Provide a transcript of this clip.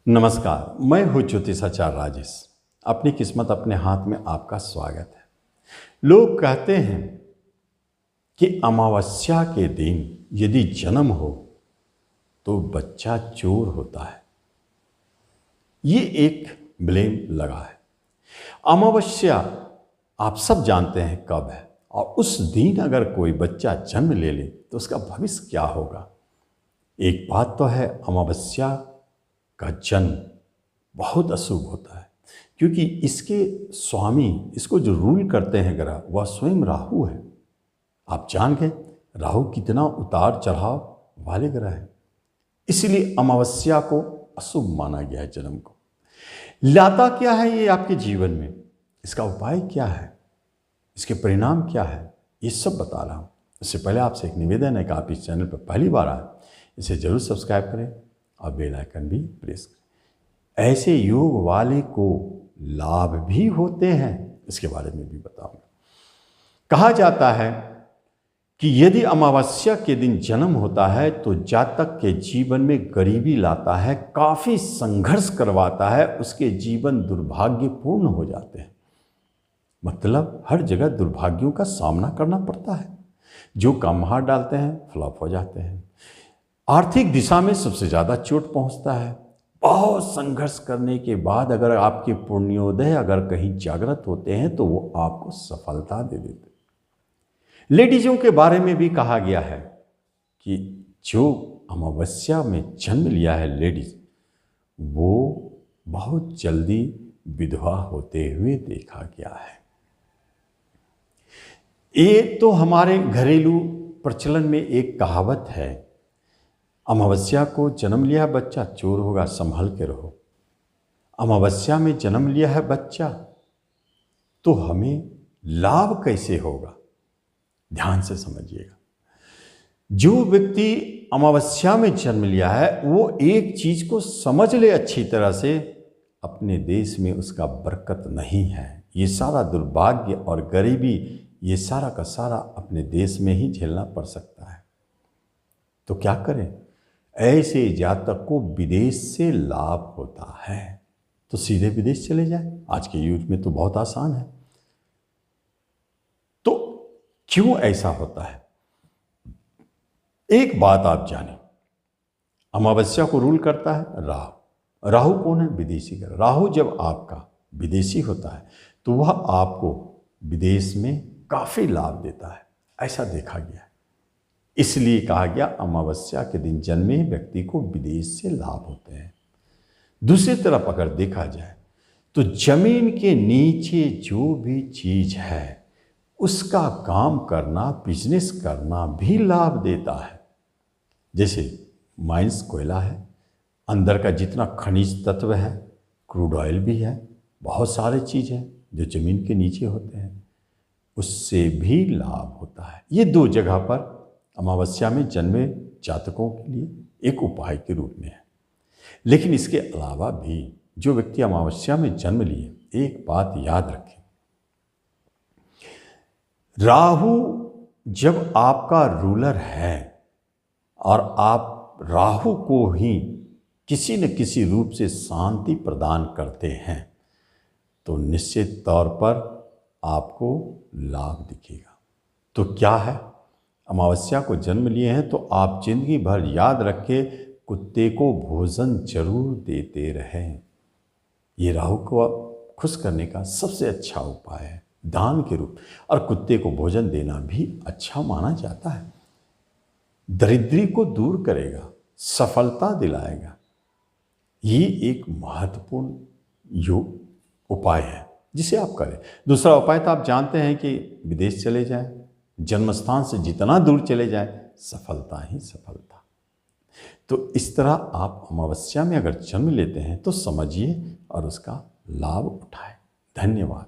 नमस्कार, मैं हूँ ज्योतिषाचार्य राजेश। अपनी किस्मत अपने हाथ में आपका स्वागत है। लोग कहते हैं कि अमावस्या के दिन यदि जन्म हो तो बच्चा चोर होता है। ये एक ब्लेम लगा है। अमावस्या आप सब जानते हैं कब है, और उस दिन अगर कोई बच्चा जन्म ले ले तो उसका भविष्य क्या होगा। एक बात तो है, अमावस्या का जन्म बहुत अशुभ होता है, क्योंकि इसके स्वामी, इसको जो रूल करते हैं ग्रह, वह स्वयं राहु है। आप जान गए राहु कितना उतार चढ़ाव वाले ग्रह है। इसलिए अमावस्या को अशुभ माना गया है। जन्म को लाता क्या है ये आपके जीवन में, इसका उपाय क्या है, इसके परिणाम क्या है, ये सब बता रहा हूँ। इससे पहले आपसे एक निवेदन है कि आप इस चैनल पर पहली बार आए, इसे जरूर सब्सक्राइब करें और बेल आइकन भी प्रेस करें। ऐसे योग वाले को लाभ भी होते हैं, इसके बारे में भी बताऊंगा। कहा जाता है कि यदि अमावस्या के दिन जन्म होता है तो जातक के जीवन में गरीबी लाता है, काफ़ी संघर्ष करवाता है, उसके जीवन दुर्भाग्यपूर्ण हो जाते हैं। मतलब हर जगह दुर्भाग्यों का सामना करना पड़ता है। जो काम हाथ डालते हैं फ्लॉप हो जाते हैं। आर्थिक दिशा में सबसे ज़्यादा चोट पहुंचता है। बहुत संघर्ष करने के बाद अगर आपके पुण्योदय अगर कहीं जागृत होते हैं तो वो आपको सफलता दे देते हैं। लेडीजों के बारे में भी कहा गया है कि जो अमावस्या में जन्म लिया है लेडीज, वो बहुत जल्दी विधवा होते हुए देखा गया है। ये तो हमारे घरेलू प्रचलन में एक कहावत है, अमावस्या को जन्म लिया बच्चा चोर होगा, संभल के रहो। अमावस्या में जन्म लिया है बच्चा तो हमें लाभ कैसे होगा, ध्यान से समझिएगा। जो व्यक्ति अमावस्या में जन्म लिया है वो एक चीज को समझ ले अच्छी तरह से, अपने देश में उसका बरकत नहीं है। ये सारा दुर्भाग्य और गरीबी, ये सारा का सारा अपने देश में ही झेलना पड़ सकता है। तो क्या करें, ऐसे जातक को विदेश से लाभ होता है तो सीधे विदेश चले जाए। आज के युग में तो बहुत आसान है। तो क्यों ऐसा होता है, एक बात आप जानें, अमावस्या को रूल करता है राहु। राहु कौन है? विदेशी ग्रह। राहु जब आपका विदेशी होता है तो वह आपको विदेश में काफी लाभ देता है, ऐसा देखा गया है। इसलिए कहा गया अमावस्या के दिन जन्मे व्यक्ति को विदेश से लाभ होते हैं। दूसरी तरफ अगर देखा जाए तो जमीन के नीचे जो भी चीज है उसका काम करना, बिजनेस करना भी लाभ देता है। जैसे माइंस, कोयला है, अंदर का जितना खनिज तत्व है, क्रूड ऑयल भी है, बहुत सारे चीज़ हैं जो जमीन के नीचे होते हैं, उससे भी लाभ होता है। ये दो जगह पर अमावस्या में जन्मे जातकों के लिए एक उपाय के रूप में है। लेकिन इसके अलावा भी जो व्यक्ति अमावस्या में जन्म लिए, एक बात याद रखें, राहु जब आपका रूलर है और आप राहु को ही किसी न किसी रूप से शांति प्रदान करते हैं तो निश्चित तौर पर आपको लाभ दिखेगा। तो क्या है, अमावस्या को जन्म लिए हैं तो आप जिंदगी भर याद रखें, कुत्ते को भोजन जरूर देते रहें। ये राहु को खुश करने का सबसे अच्छा उपाय है, दान के रूप। और कुत्ते को भोजन देना भी अच्छा माना जाता है। दरिद्री को दूर करेगा, सफलता दिलाएगा। ये एक महत्वपूर्ण योग उपाय है जिसे आप करें। दूसरा उपाय तो आप जानते हैं कि विदेश चले जाएं, जन्मस्थान से जितना दूर चले जाएं, सफलता ही सफलता। तो इस तरह आप अमावस्या में अगर जन्म लेते हैं तो समझिए और उसका लाभ उठाएं। धन्यवाद।